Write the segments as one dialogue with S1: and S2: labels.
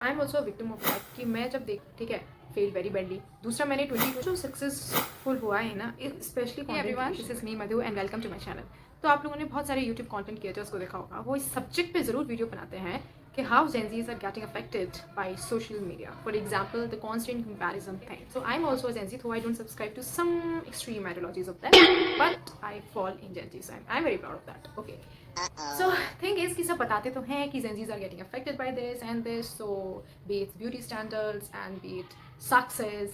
S1: I am also victim of that कि मैं जब देख ठीक है फेल वेरी बैडली। दूसरा मैंने 22 जो सक्सेसफुल हुआ है ना, specially everyone, this is me Madhu and welcome to my channel. तो आप लोगों ने बहुत सारे यूट्यूब कंटेंट क्रिएटर्स को देखा होगा, वो इस सब्जेक्ट पे जरूर वीडियो बनाते हैं कि how Gen Zs are getting affected by social media, for example the constant comparison thing. So I am also Gen Z, though I don't subscribe to some extreme ideologies of that, but I fall in Gen Zs. I am very proud of that. Okay, so thing is कि सब बताते तो हैं कि Gen Zs are getting affected by this and this, so be it beauty standards and be it success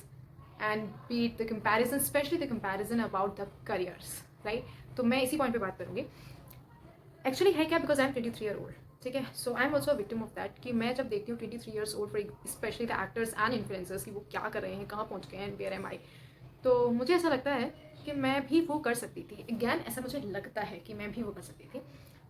S1: and be it the comparison, especially the comparison about the careers, right? तो मैं इसी point पे बात करूँगी। Actually है क्या, because I am 23 year old, ठीक है। So I am also victim of that कि मैं जब देखती हूँ 23 years old for specially the actors and influencers कि वो क्या कर रहे हैं, कहाँ पहुँच गए हैं, वेयर एम आई, तो मुझे ऐसा लगता है कि मैं भी वो कर सकती थी। अगैन ऐसा मुझे लगता है कि मैं भी वो कर सकती थी।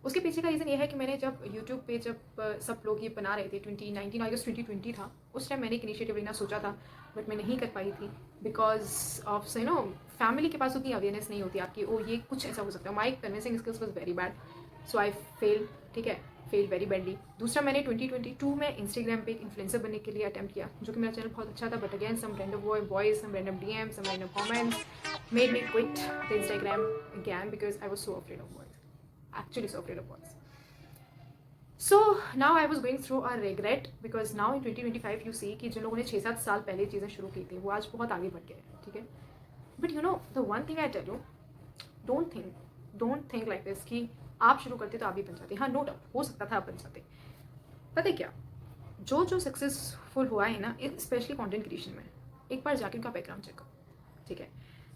S1: उसके पीछे का रीज़न ये है कि मैंने जब यूट्यूब पे जब सब लोग ये बना रहे थे 2019 आई गेस 2020 था, उस टाइम मैंने एक इनिशिएटिव लेना सोचा था, बट मैं नहीं कर पाई थी because of you know family के पास उतनी अवेयरनेस नहीं होती आपकी, ओ ये कुछ ऐसा हो सकता है। My convincing skills was very bad, so I fail, ठीक है, फेल वेरी बैडली। दूसरा मैंने 2022 में इंस्टाग्राम पे एक इन्फ्लुएंसर बनने के लिए अटैम्प्ट किया, जो कि मेरा चैनल बहुत अच्छा था, but again some random boys, some random DM, some random comments made me quit the Instagram again because I was so afraid of boys. Actually so afraid of boys. So now I was going through a regret because now in 2025 you see कि जिन लोगों ने 6-7 साल पहले चीज़ें शुरू की थी वो आज बहुत आगे बढ़ गए हैं, ठीक है। But you know the one thing I tell you, don't think like this कि आप शुरू करते तो आप भी बन जाते। हाँ, नो डाउट हो सकता था आप बन जाते। पता है क्या, जो सक्सेसफुल हुआ है ना, स्पेशली कंटेंट क्रिएशन में, एक बार जाके उनका बैकग्राउंड चेक करो, ठीक है।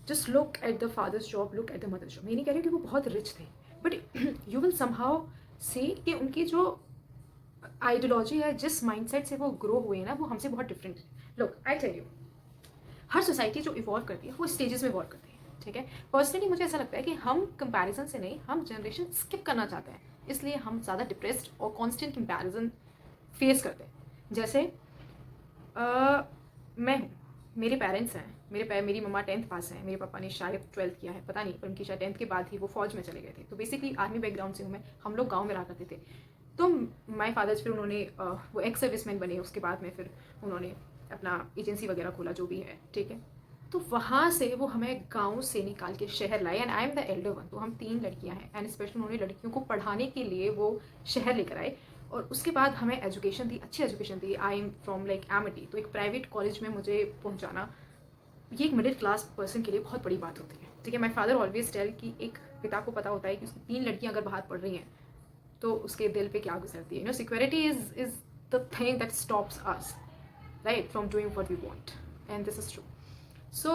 S1: Just look at the father's job, look at the mother's job. मैं नहीं कह रही कि वो बहुत रिच थे, but you will somehow see कि उनकी जो आइडियोलॉजी है, जिस माइंडसेट से वो ग्रो हुए हैं ना, वो हमसे बहुत डिफरेंट है। लुक आई टेल यू, हर सोसाइटी जो इवॉल्व करती है वो स्टेजेस में इवॉल्व करती है, ठीक है। पर्सनली मुझे ऐसा लगता है कि हम कंपैरिजन से नहीं, हम जनरेशन स्किप करना चाहते हैं, इसलिए हम ज़्यादा डिप्रेस्ड और कॉन्स्टेंट कंपैरिजन फेस करते हैं। जैसे मैं हूँ, मेरे पेरेंट्स हैं, मेरी मम्मा 10th पास है, मेरे पापा ने शायद 12th किया है, पता नहीं, पर उनकी शायद 10th के बाद ही वो फौज में चले गए थे। तो बेसिकली आर्मी बैकग्राउंड से हूँ मैं, हम लोग गांव में रहा करते थे। तो माय फादर्स फिर उन्होंने वो एक्स सर्विसमैन बने, उसके बाद में फिर उन्होंने अपना एजेंसी वगैरह खोला, जो भी है, ठीक है। तो वहाँ से वो हमें गांव से निकाल के शहर लाए and I am the Elder one. तो हम 3 लड़कियाँ हैं एंड स्पेशली उन्होंने लड़कियों को पढ़ाने के लिए वो शहर लेकर आए और उसके बाद हमें एजुकेशन दी, अच्छी education the. I am from like Amity, तो एक प्राइवेट कॉलेज में मुझे पहुंचाना, ये एक मिडिल क्लास पर्सन के लिए बहुत बड़ी बात होती है, ठीक है। माई फादर ऑलवेज टेल कि एक पिता को पता होता है कि उसकी 3 लड़कियां अगर बाहर पढ़ रही हैं तो उसके दिल पे क्या गुजरती है। You know, security is the thing that stops us right from doing what we want and this is true. So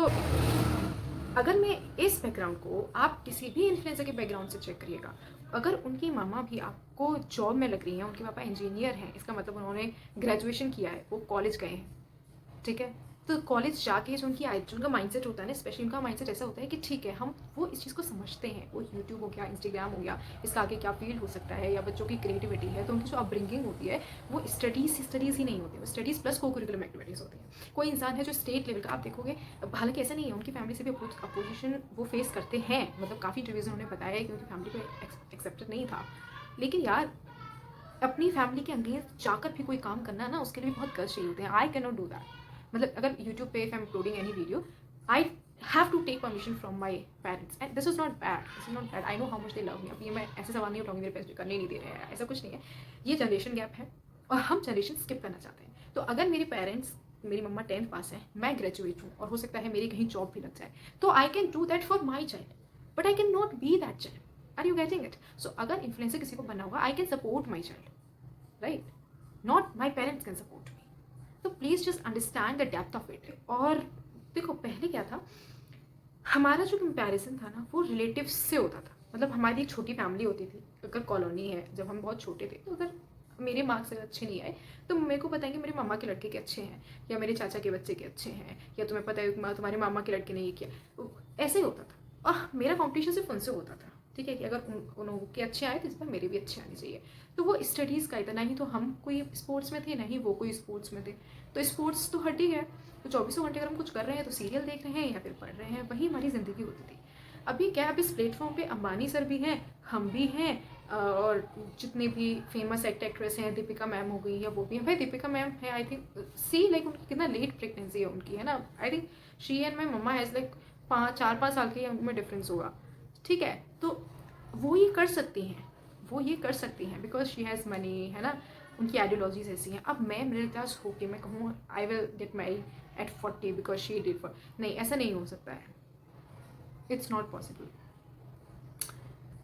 S1: अगर मैं इस बैकग्राउंड को, आप किसी भी इन्फ्लुएंसर के बैकग्राउंड से चेक करिएगा, अगर उनकी मामा भी आपको जॉब में लग रही हैं, उनके पापा इंजीनियर हैं, इसका मतलब उन्होंने ग्रेजुएशन किया है, वो कॉलेज गए हैं, ठीक है। तो कॉलेज जाके जो उनका माइंडसेट होता है ना, स्पेशली उनका माइंडसेट ऐसा होता है कि ठीक है, हम वो इस चीज़ को समझते हैं, वो यूट्यूब हो गया, इंस्टाग्राम हो गया, इसका आगे क्या फील्ड हो सकता है, या बच्चों की क्रिएटिविटी है, तो उनकी जो अपब्रिंगिंग होती है वो स्टडीज़ ही नहीं होती, वो स्टडीज़ प्लस को करिकुलम एक्टिविटीज़ होती हैं। कोई इंसान है जो स्टेट लेवल का, आप देखोगे, हालांकि ऐसा नहीं है, उनकी फैमिली से भी अपोजिशन वो फेस करते हैं, मतलब काफ़ी इंटरव्यूज़ उन्होंने बताया है कि उनकी फैमिली को एक्सेप्टेड नहीं था। लेकिन यार, अपनी फैमिली के अगेंस्ट जाकर भी कोई काम करना ना, उसके लिए भी बहुत गट्स चाहिए होते हैं। I can not do that. मतलब अगर यूट्यूब पे if I am uploading any video, I have to take permission from my parents and this is not bad. I know how much they love me. अब ये मैं ऐसे सवाल नहीं उठाऊंगी, मेरे पेरेंट्स करने नहीं दे रहे हैं, ऐसा कुछ नहीं है। ये जनरेशन गैप है और हम जनरेशन स्किप करना चाहते हैं। तो अगर मेरे पेरेंट्स, मेरी मम्मा 10th पास है, मैं ग्रेजुएट हूँ और हो सकता है मेरी कहीं जॉब भी लग जाए, तो I can do that for my child, but I can not be that child. Are you getting it? So अगर इन्फ्लुएंसर किसी को बनना होगा, I can support my child, right, not my parents can support me. तो please just understand the depth of it. और देखो, पहले क्या था, हमारा जो कंपैरिजन था ना, वो रिलेटिव से होता था। मतलब हमारी एक छोटी फैमिली होती थी, अगर कॉलोनी है, जब हम बहुत छोटे थे, तो अगर मेरे मार्क्स अगर अच्छे नहीं आए तो मेरे को पता है कि मेरे मामा के लड़के के अच्छे हैं, या मेरे चाचा के बच्चे के अच्छे हैं, या तुम्हें पता है तुम्हारे मामा के लड़के ने ये किया, ऐसे ही होता था। और मेरा कॉम्पिटिशन सिर्फ उनसे होता था, ठीक है, कि अगर उनके अच्छे आए तो इस बार मेरे भी अच्छे आने चाहिए। तो वो स्टडीज़ का ही था, ना ही तो हम कोई स्पोर्ट्स में थे, ना ही वो कोई स्पोर्ट्स में थे। तो स्पोर्ट्स तो हट ही है, तो 24 घंटे अगर हम कुछ कर रहे हैं तो सीरियल देख रहे हैं या फिर पढ़ रहे हैं, वही हमारी ज़िंदगी होती थी। अभी क्या, अब इस प्लेटफॉर्म पे अंबानी सर भी हैं, हम भी हैं, और जितने भी फेमस एक्ट्रेस हैं, दीपिका मैम हो गई या वो भी है, भाई दीपिका मैम है आई थिंक, सी लाइक उनकी कितना लेट प्रेगनेंसी है उनकी, है ना, I think she and my mamma has like 4-5 साल के उनमें डिफरेंस होगा, ठीक है। तो वो ये कर सकती हैं, वो ये कर सकती हैं बिकॉज शी हैज़ मनी, है ना, उनकी आइडियोलॉजीज ऐसी हैं। अब मैं मिडिल क्लास होके मैं कहूँ I will get married at 40 because she did for, नहीं, ऐसा नहीं हो सकता है, इट्स नॉट पॉसिबल।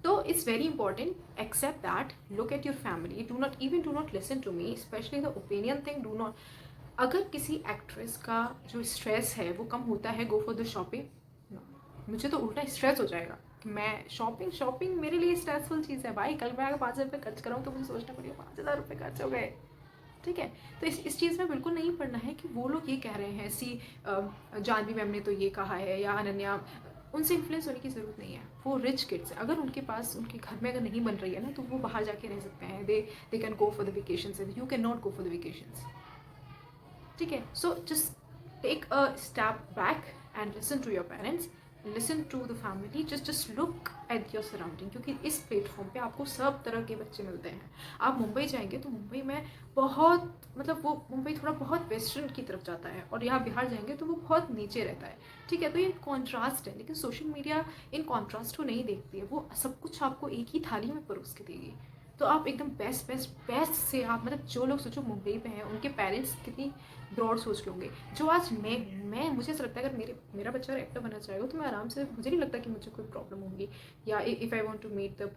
S1: तो it's very important, except that, look at your family, do not listen to me, specially the opinion thing, do not. अगर किसी actress का जो स्ट्रेस है वो कम होता है, गो फॉर द शॉपिंग, मुझे तो उल्टा स्ट्रेस हो जाएगा कि मैं शॉपिंग मेरे लिए स्ट्रेसफुल चीज़ है भाई। कल मैं अगर 5,000 रुपये खर्च कराऊँ तो मुझे सोचना पड़ेगा 5,000 रुपये खर्च हो गए, ठीक है। तो इस चीज़ में बिल्कुल नहीं पढ़ना है कि वो लोग ये कह रहे हैं, जानवी मैम ने तो ये कहा है या अनन्या, उनसे इन्फ्लुएंस होने की ज़रूरत नहीं है। वो रिच किड्स है, अगर उनके पास उनके घर में अगर नहीं बन रही है ना तो वो बाहर जाके रह सकते हैं, they can go for the vacations, you can not go for the vacations, ठीक है। So just take a step back and listen to your parents, listen to the family, just look at your surrounding, क्योंकि इस platform पे आपको सब तरह के बच्चे मिलते हैं। आप मुंबई जाएंगे तो मुंबई में बहुत, मतलब वो मुंबई थोड़ा बहुत वेस्टर्न की तरफ जाता है, और यहाँ बिहार जाएंगे तो वो बहुत नीचे रहता है, ठीक है। तो ये कॉन्ट्रास्ट है, लेकिन सोशल मीडिया इन कॉन्ट्रास्ट को नहीं देखती है, वो सब कुछ आपको एक ही थाली में परोस के देगी। तो आप एकदम बेस्ट से आप, मतलब जो लोग सोचो मुंबई पे हैं उनके पेरेंट्स कितनी ब्रॉड सोच के होंगे। जो आज मैं मुझे ऐसा लगता है अगर मेरा बच्चा अगर एक्टर बनना चाहेगा तो मैं आराम से, मुझे नहीं लगता कि मुझे कोई प्रॉब्लम होगी, या if I want to meet the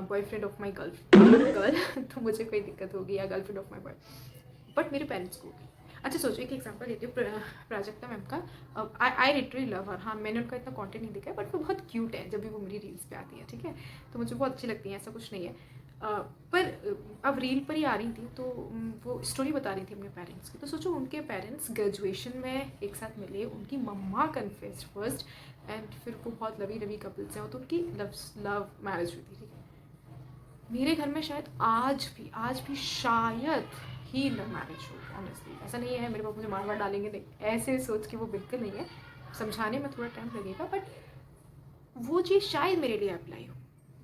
S1: boyfriend of my girl तो मुझे कोई दिक्कत होगी, या girlfriend of my boy, but मेरे पेरेंट्स को होगी। अच्छा सोचो, एक एग्जांपल देती हूँ प्राजक्ता मैम का, आई लिटरली लव हर, हाँ मैंने उनका इतना कंटेंट नहीं देखा है बट वो बहुत क्यूट है जब भी वो मेरी रील्स पे आती है, ठीक है, तो मुझे बहुत अच्छी लगती है, ऐसा कुछ नहीं है। पर अब रील पर ही आ रही थी तो वो स्टोरी बता रही थी अपने पेरेंट्स की, तो सोचो उनके पेरेंट्स ग्रेजुएशन में एक साथ मिले, उनकी मम्मा कन्फेस्ड फर्स्ट, एंड फिर वो बहुत लवी कपल्स हैं, तो उनकी लव मैरिज हुई थी, ठीक है। मेरे घर में शायद आज भी शायद ही लव मैरिज हो, ऑनेस्टली ऐसा नहीं है मेरे पापा मुझे मार डालेंगे, नहीं, ऐसे सोच के वो बिल्कुल नहीं है, समझाने में थोड़ा टाइम लगेगा, बट वो चीज़ शायद मेरे लिए अप्लाई हो।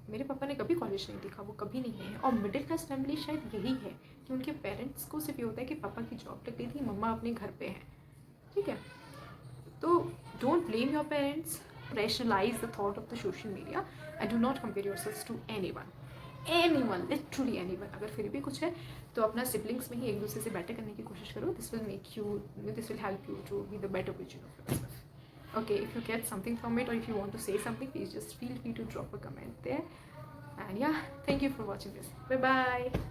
S1: मेरे पापा ने कभी कॉलेज नहीं देखा, वो कभी नहीं है, और मिडिल क्लास फैमिली शायद यही है कि उनके पेरेंट्स को सिर्फ ये होता है कि पापा की जॉब लग गई थी, मम्मा अपने घर पे हैं, ठीक है। तो don't blame your parents, rationalize the thought of the social media and do not compare yourselves to anyone, literally anyone। अगर फिर भी कुछ है तो अपना सिबलिंग्स में ही एक दूसरे से बेटर करने की कोशिश करो, this will help you to be the better version of yourself। Okay, if you get something from it or if you want to say something, please just feel free to drop a comment there, and yeah, thank you for watching this, bye bye।